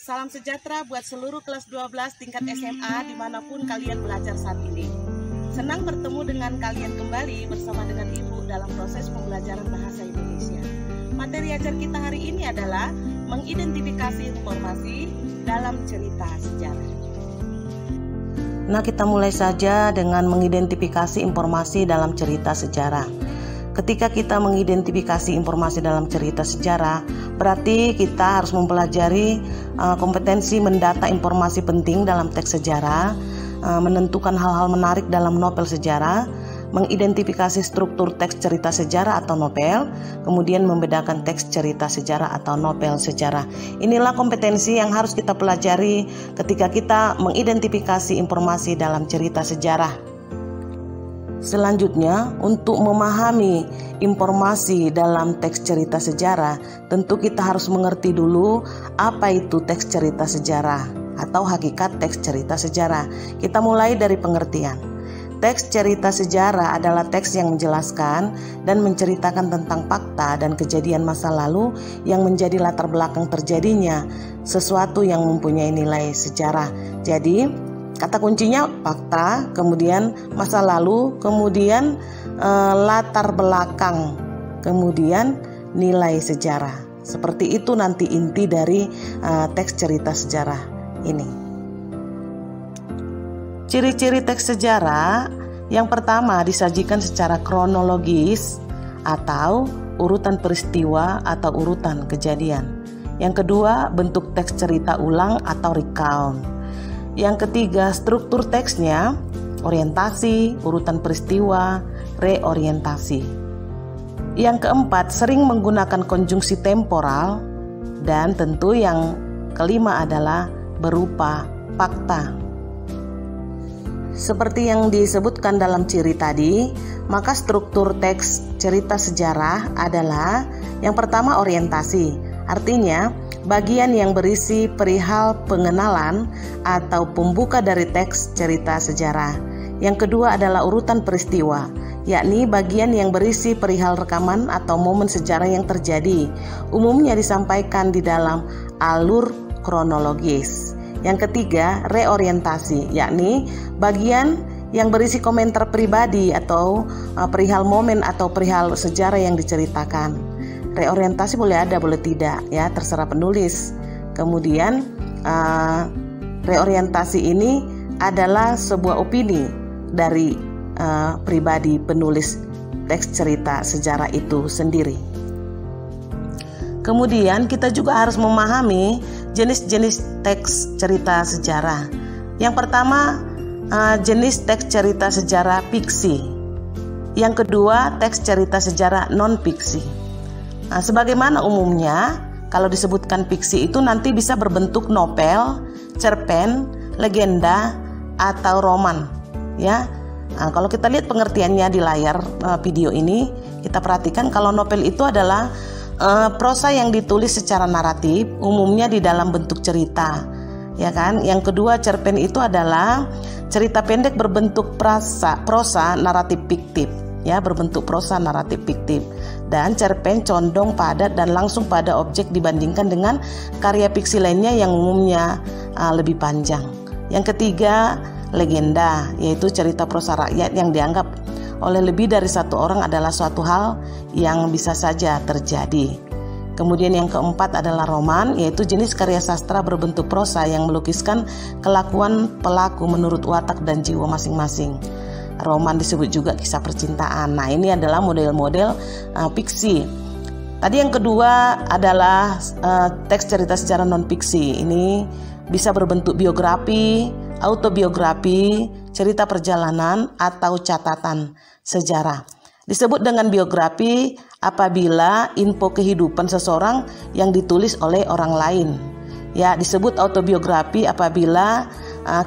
Salam sejahtera buat seluruh kelas 12 tingkat SMA dimanapun kalian belajar saat ini. Senang bertemu dengan kalian kembali bersama dengan Ibu dalam proses pembelajaran bahasa Indonesia. Materi ajar kita hari ini adalah mengidentifikasi informasi dalam cerita sejarah. Nah, kita mulai saja dengan mengidentifikasi informasi dalam cerita sejarah. Ketika kita mengidentifikasi informasi dalam cerita sejarah, berarti kita harus mempelajari kompetensi mendata informasi penting dalam teks sejarah, menentukan hal-hal menarik dalam novel sejarah, mengidentifikasi struktur teks cerita sejarah atau novel, kemudian membedakan teks cerita sejarah atau novel sejarah. Inilah kompetensi yang harus kita pelajari ketika kita mengidentifikasi informasi dalam cerita sejarah. Selanjutnya, untuk memahami informasi dalam teks cerita sejarah, tentu kita harus mengerti dulu apa itu teks cerita sejarah atau hakikat teks cerita sejarah. Kita mulai dari pengertian. Teks cerita sejarah adalah teks yang menjelaskan dan menceritakan tentang fakta dan kejadian masa lalu yang menjadi latar belakang terjadinya sesuatu yang mempunyai nilai sejarah. Jadi, kata kuncinya fakta, kemudian masa lalu, kemudian latar belakang, kemudian nilai sejarah. Seperti itu nanti inti dari teks cerita sejarah ini. Ciri-ciri teks sejarah yang pertama disajikan secara kronologis atau urutan peristiwa atau urutan kejadian. Yang kedua, bentuk teks cerita ulang atau recount. Yang ketiga, struktur teksnya, orientasi, urutan peristiwa, reorientasi. Yang keempat, sering menggunakan konjungsi temporal. Dan tentu yang kelima adalah berupa fakta. Seperti yang disebutkan dalam ciri tadi, maka struktur teks cerita sejarah adalah yang pertama orientasi. Artinya, bagian yang berisi perihal pengenalan atau pembuka dari teks cerita sejarah. Yang kedua adalah urutan peristiwa, yakni bagian yang berisi perihal rekaman atau momen sejarah yang terjadi, umumnya disampaikan di dalam alur kronologis. Yang ketiga, reorientasi, yakni bagian yang berisi komentar pribadi atau perihal momen atau perihal sejarah yang diceritakan. Reorientasi boleh ada, boleh tidak, ya terserah penulis. Kemudian reorientasi ini adalah sebuah opini dari pribadi penulis teks cerita sejarah itu sendiri. Kemudian kita juga harus memahami jenis-jenis teks cerita sejarah. Yang pertama, jenis teks cerita sejarah fiksi. Yang kedua, teks cerita sejarah non-fiksi. Nah, sebagaimana umumnya, kalau disebutkan fiksi itu nanti bisa berbentuk novel, cerpen, legenda, atau roman. Ya, nah, kalau kita lihat pengertiannya di layar video ini, kita perhatikan kalau novel itu adalah prosa yang ditulis secara naratif, umumnya di dalam bentuk cerita. Ya kan? Yang kedua, cerpen itu adalah cerita pendek berbentuk prosa naratif fiktif. Ya, berbentuk prosa naratif fiktif. Dan cerpen condong padat dan langsung pada objek dibandingkan dengan karya fiksi lainnya yang umumnya lebih panjang. Yang ketiga, legenda, yaitu cerita prosa rakyat yang dianggap oleh lebih dari satu orang adalah suatu hal yang bisa saja terjadi. Kemudian yang keempat adalah roman, yaitu jenis karya sastra berbentuk prosa yang melukiskan kelakuan pelaku menurut watak dan jiwa masing-masing. Roman disebut juga kisah percintaan. Nah, ini adalah model-model fiksi. Tadi yang kedua adalah teks cerita sejarah non-fiksi. Ini bisa berbentuk biografi, autobiografi, cerita perjalanan, atau catatan sejarah. Disebut dengan biografi apabila info kehidupan seseorang yang ditulis oleh orang lain. Ya, disebut autobiografi apabila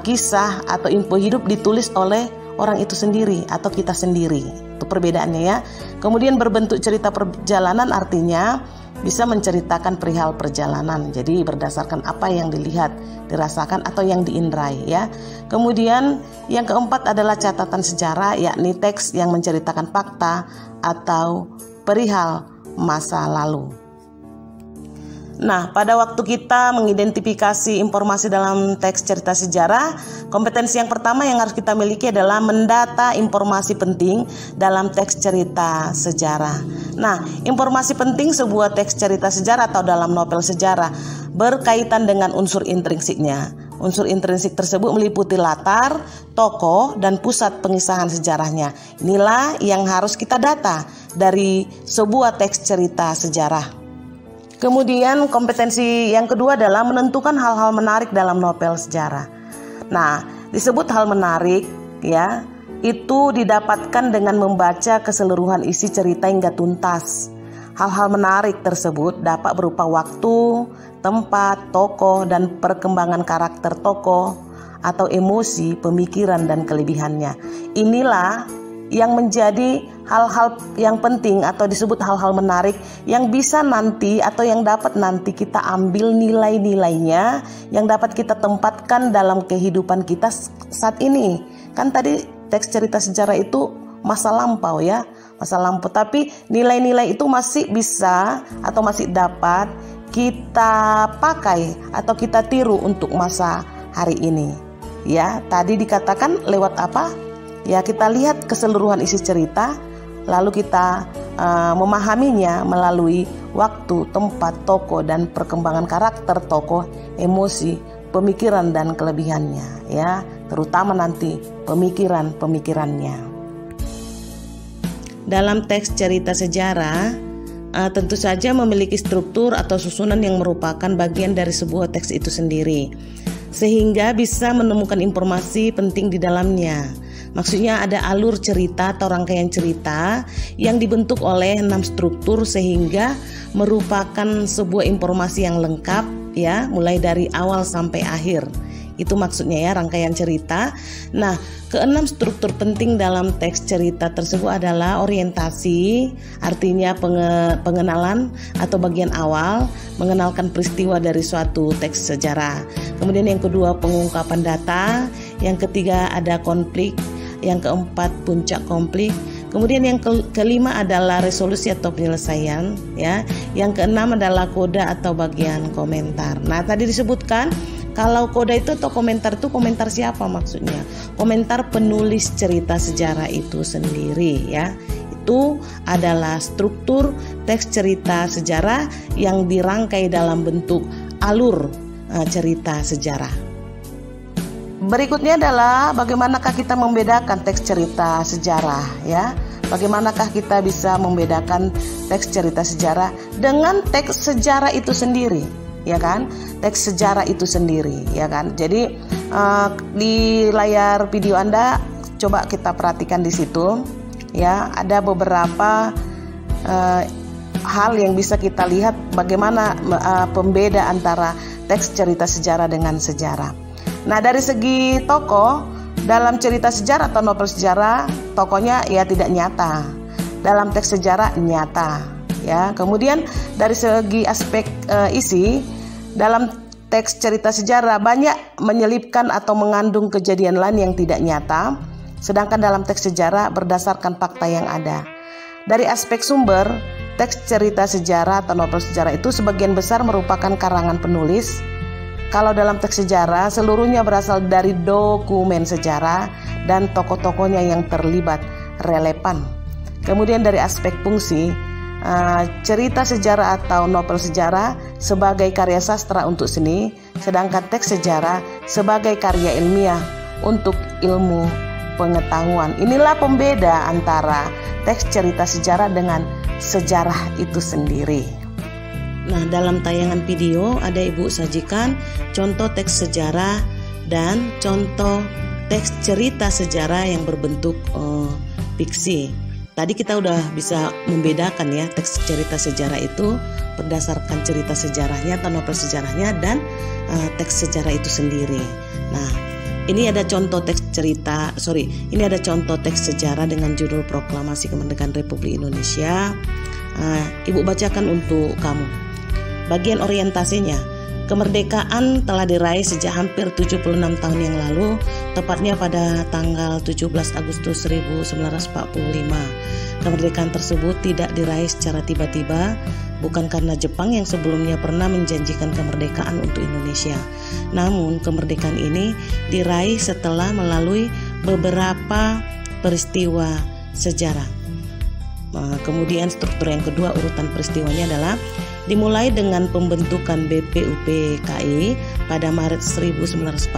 kisah atau info hidup ditulis oleh orang itu sendiri atau kita sendiri. Itu perbedaannya ya. Kemudian berbentuk cerita perjalanan artinya bisa menceritakan perihal perjalanan. Jadi berdasarkan apa yang dilihat, dirasakan atau yang diindrai ya. Kemudian yang keempat adalah catatan sejarah, yakni teks yang menceritakan fakta atau perihal masa lalu. Nah, pada waktu kita mengidentifikasi informasi dalam teks cerita sejarah, kompetensi yang pertama yang harus kita miliki adalah mendata informasi penting dalam teks cerita sejarah. Nah, informasi penting sebuah teks cerita sejarah atau dalam novel sejarah berkaitan dengan unsur intrinsiknya. Unsur intrinsik tersebut meliputi latar, tokoh, dan pusat pengisahan sejarahnya. Inilah yang harus kita data dari sebuah teks cerita sejarah. Kemudian kompetensi yang kedua adalah menentukan hal-hal menarik dalam novel sejarah. Nah, disebut hal menarik ya, itu didapatkan dengan membaca keseluruhan isi cerita hingga tuntas. Hal-hal menarik tersebut dapat berupa waktu, tempat, tokoh, dan perkembangan karakter tokoh atau emosi, pemikiran, dan kelebihannya. Inilah yang menjadi hal-hal yang penting atau disebut hal-hal menarik yang bisa nanti atau yang dapat nanti kita ambil nilai-nilainya yang dapat kita tempatkan dalam kehidupan kita saat ini. Kan tadi teks cerita sejarah itu masa lampau ya, masa lampau, tapi nilai-nilai itu masih bisa atau masih dapat kita pakai atau kita tiru untuk masa hari ini. Ya, tadi dikatakan lewat apa? Ya, kita lihat keseluruhan isi cerita, lalu kita memahaminya melalui waktu, tempat, tokoh, dan perkembangan karakter tokoh, emosi, pemikiran, dan kelebihannya. Ya, terutama nanti pemikirannya. Dalam teks cerita sejarah, tentu saja memiliki struktur atau susunan yang merupakan bagian dari sebuah teks itu sendiri, sehingga bisa menemukan informasi penting di dalamnya. Maksudnya ada alur cerita atau rangkaian cerita yang dibentuk oleh 6 struktur sehingga merupakan sebuah informasi yang lengkap ya, mulai dari awal sampai akhir. Itu maksudnya ya, rangkaian cerita. Nah, ke-6 struktur penting dalam teks cerita tersebut adalah orientasi, artinya pengenalan atau bagian awal, mengenalkan peristiwa dari suatu teks sejarah. Kemudian yang kedua pengungkapan data, yang ketiga ada konflik, yang keempat puncak konflik, kemudian yang kelima adalah resolusi atau penyelesaian ya, yang keenam adalah koda atau bagian komentar. Nah, tadi disebutkan kalau koda itu atau komentar itu komentar siapa maksudnya? Komentar penulis cerita sejarah itu sendiri ya. Itu adalah struktur teks cerita sejarah yang dirangkai dalam bentuk alur cerita sejarah. Berikutnya adalah bagaimanakah kita membedakan teks cerita sejarah ya? Bagaimanakah kita bisa membedakan teks cerita sejarah dengan teks sejarah itu sendiri, ya kan? Teks sejarah itu sendiri, ya kan? Jadi di layar video Anda coba kita perhatikan di situ, ya, ada beberapa hal yang bisa kita lihat bagaimana pembeda antara teks cerita sejarah dengan sejarah. Nah, dari segi tokoh dalam cerita sejarah atau novel sejarah, tokohnya ya tidak nyata. Dalam teks sejarah nyata, ya. Kemudian dari segi aspek isi, dalam teks cerita sejarah banyak menyelipkan atau mengandung kejadian lain yang tidak nyata, sedangkan dalam teks sejarah berdasarkan fakta yang ada. Dari aspek sumber, teks cerita sejarah atau novel sejarah itu sebagian besar merupakan karangan penulis. Kalau dalam teks sejarah, seluruhnya berasal dari dokumen sejarah dan tokoh-tokohnya yang terlibat relevan. Kemudian dari aspek fungsi, cerita sejarah atau novel sejarah sebagai karya sastra untuk seni, sedangkan teks sejarah sebagai karya ilmiah untuk ilmu pengetahuan. Inilah pembeda antara teks cerita sejarah dengan sejarah itu sendiri. Nah, dalam tayangan video ada Ibu sajikan contoh teks sejarah dan contoh teks cerita sejarah yang berbentuk fiksi. Tadi kita udah bisa membedakan ya, teks cerita sejarah itu berdasarkan cerita sejarahnya atau novel sejarahnya dan teks sejarah itu sendiri. Nah, ini ada contoh teks sejarah dengan judul Proklamasi Kemerdekaan Republik Indonesia. Ibu bacakan untuk kamu. Bagian orientasinya, Kemerdekaan telah diraih sejak hampir 76 tahun yang lalu, tepatnya pada tanggal 17 Agustus 1945. Kemerdekaan tersebut tidak diraih secara tiba-tiba, bukan karena Jepang yang sebelumnya pernah menjanjikan kemerdekaan untuk Indonesia. Namun, kemerdekaan ini diraih setelah melalui beberapa peristiwa sejarah. Kemudian struktur yang kedua, urutan peristiwanya adalah dimulai dengan pembentukan BPUPKI pada Maret 1945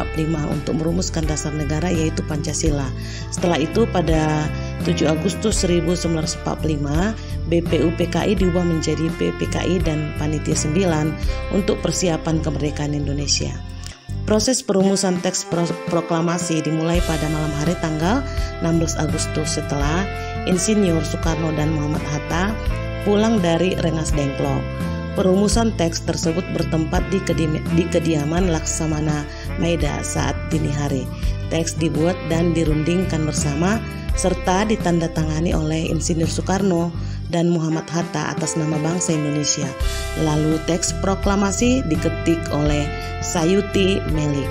untuk merumuskan dasar negara yaitu Pancasila. Setelah itu pada 7 Agustus 1945 BPUPKI diubah menjadi PPKI dan Panitia 9 untuk persiapan kemerdekaan Indonesia. Proses perumusan teks proklamasi dimulai pada malam hari tanggal 16 Agustus setelah Insinyur Soekarno dan Muhammad Hatta pulang dari Rengas Dengklok. Perumusan teks tersebut bertempat di kediaman Laksamana Maeda saat dini hari. Teks dibuat dan dirundingkan bersama serta ditandatangani oleh Insinyur Soekarno dan Muhammad Hatta atas nama bangsa Indonesia. Lalu teks proklamasi diketik oleh Sayuti Melik.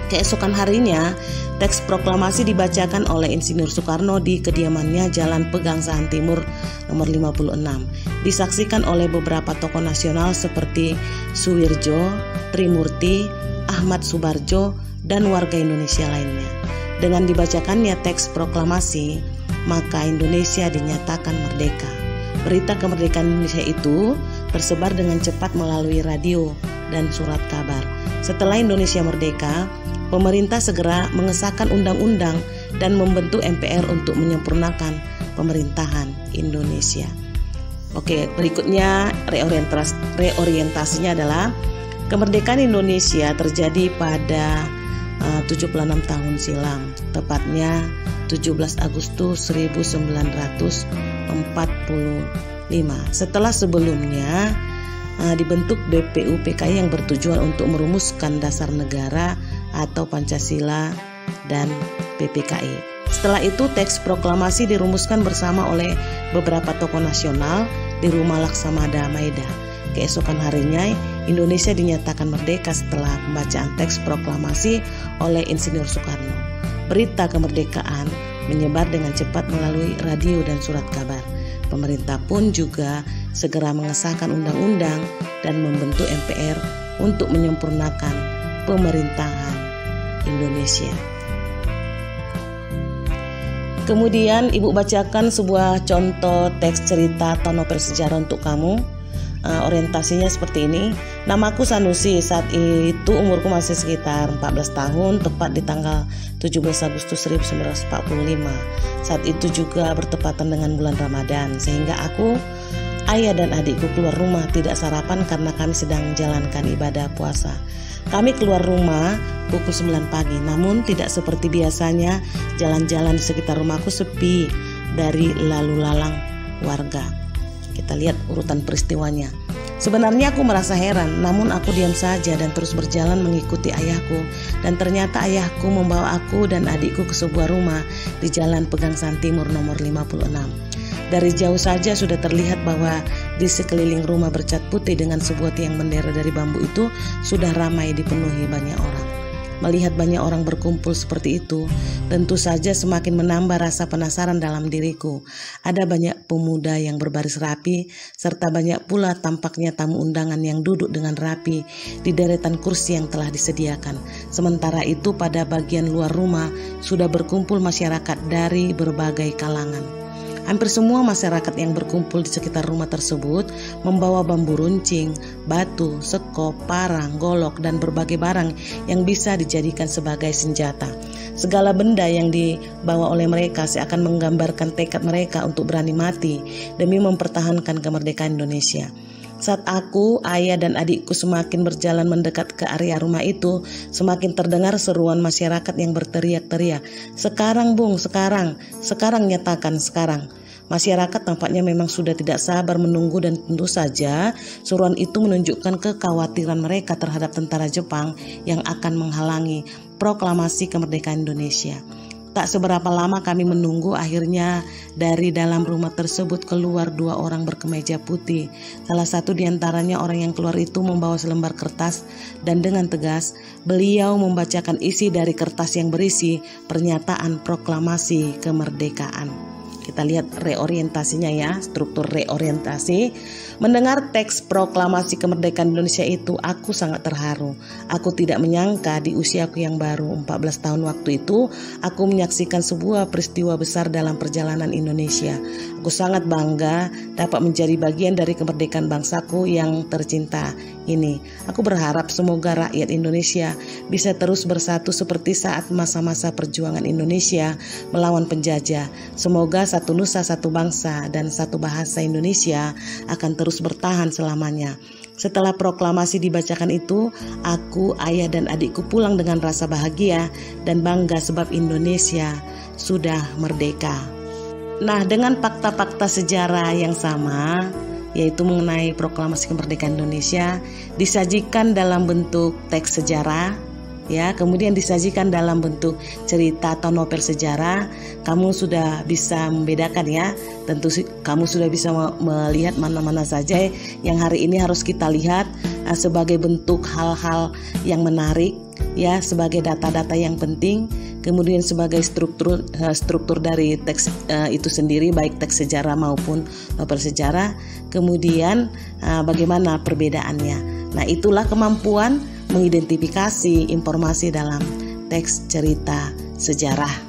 Keesokan harinya, teks proklamasi dibacakan oleh Insinyur Soekarno di kediamannya Jalan Pegangsaan Timur nomor 56. Disaksikan oleh beberapa tokoh nasional seperti Suwirjo, Trimurti, Ahmad Subarjo, dan warga Indonesia lainnya. Dengan dibacakannya teks proklamasi, maka Indonesia dinyatakan merdeka. Berita kemerdekaan Indonesia itu tersebar dengan cepat melalui radio dan surat kabar. Setelah Indonesia merdeka, pemerintah segera mengesahkan undang-undang dan membentuk MPR untuk menyempurnakan pemerintahan Indonesia. Oke, berikutnya reorientasinya adalah kemerdekaan Indonesia terjadi pada 76 tahun silam, tepatnya 17 Agustus 1945. Setelah sebelumnya dibentuk BPUPKI yang bertujuan untuk merumuskan dasar negara atau Pancasila dan PPKI. Setelah itu teks proklamasi dirumuskan bersama oleh beberapa tokoh nasional di rumah Laksamana Maeda. Keesokan harinya Indonesia dinyatakan merdeka setelah pembacaan teks proklamasi oleh Insinyur Soekarno. Berita kemerdekaan menyebar dengan cepat melalui radio dan surat kabar. Pemerintah pun juga segera mengesahkan undang-undang dan membentuk MPR untuk menyempurnakan pemerintahan Indonesia. Kemudian Ibu bacakan sebuah contoh teks cerita atau novel sejarah untuk kamu. Orientasinya seperti ini. Namaku Sanusi, saat itu umurku masih sekitar 14 tahun, tepat di tanggal 17 Agustus 1945. Saat itu juga bertepatan dengan bulan Ramadan, sehingga aku, ayah dan adikku keluar rumah tidak sarapan karena kami sedang menjalankan ibadah puasa. Kami keluar rumah pukul 9 pagi, namun tidak seperti biasanya jalan-jalan di sekitar rumahku sepi dari lalu lalang warga. Kita lihat urutan peristiwanya. Sebenarnya aku merasa heran, namun aku diam saja dan terus berjalan mengikuti ayahku. Dan ternyata ayahku membawa aku dan adikku ke sebuah rumah di Jalan Pegangsaan Timur nomor 56. Dari jauh saja sudah terlihat bahwa di sekeliling rumah bercat putih dengan sebuah tiang bendera dari bambu itu sudah ramai dipenuhi banyak orang. Melihat banyak orang berkumpul seperti itu, tentu saja semakin menambah rasa penasaran dalam diriku. Ada banyak pemuda yang berbaris rapi, serta banyak pula tampaknya tamu undangan yang duduk dengan rapi di deretan kursi yang telah disediakan. Sementara itu pada bagian luar rumah sudah berkumpul masyarakat dari berbagai kalangan. Hampir semua masyarakat yang berkumpul di sekitar rumah tersebut membawa bambu runcing, batu, sekop, parang, golok, dan berbagai barang yang bisa dijadikan sebagai senjata. Segala benda yang dibawa oleh mereka seakan menggambarkan tekad mereka untuk berani mati demi mempertahankan kemerdekaan Indonesia. Saat aku, ayah, dan adikku semakin berjalan mendekat ke area rumah itu, semakin terdengar seruan masyarakat yang berteriak-teriak, "Sekarang Bung, sekarang nyatakan sekarang." Masyarakat tampaknya memang sudah tidak sabar menunggu dan tentu saja seruan itu menunjukkan kekhawatiran mereka terhadap tentara Jepang yang akan menghalangi proklamasi kemerdekaan Indonesia. Tak seberapa lama kami menunggu, akhirnya dari dalam rumah tersebut keluar 2 orang berkemeja putih. Salah satu diantaranya orang yang keluar itu membawa selembar kertas dan dengan tegas beliau membacakan isi dari kertas yang berisi pernyataan proklamasi kemerdekaan. Kita lihat reorientasinya ya, struktur reorientasi. Mendengar teks proklamasi kemerdekaan Indonesia itu, aku sangat terharu. Aku tidak menyangka di usiaku yang baru 14 tahun waktu itu, aku menyaksikan sebuah peristiwa besar dalam perjalanan Indonesia. Aku sangat bangga dapat menjadi bagian dari kemerdekaan bangsaku yang tercinta ini. Aku berharap semoga rakyat Indonesia bisa terus bersatu seperti saat masa-masa perjuangan Indonesia melawan penjajah. Semoga satu nusa, satu bangsa, dan satu bahasa Indonesia akan terus bertahan selamanya. Setelah proklamasi dibacakan itu, aku, ayah, dan adikku pulang dengan rasa bahagia dan bangga sebab Indonesia sudah merdeka. Nah, dengan fakta-fakta sejarah yang sama, yaitu mengenai proklamasi kemerdekaan Indonesia, disajikan dalam bentuk teks sejarah, ya, kemudian disajikan dalam bentuk cerita atau novel sejarah, kamu sudah bisa membedakan ya. Tentu kamu sudah bisa melihat mana-mana saja yang hari ini harus kita lihat sebagai bentuk hal-hal yang menarik, ya, sebagai data-data yang penting. Kemudian sebagai struktur dari teks itu sendiri, baik teks sejarah maupun novel sejarah. Kemudian bagaimana perbedaannya. Nah, itulah kemampuan mengidentifikasi informasi dalam teks cerita sejarah.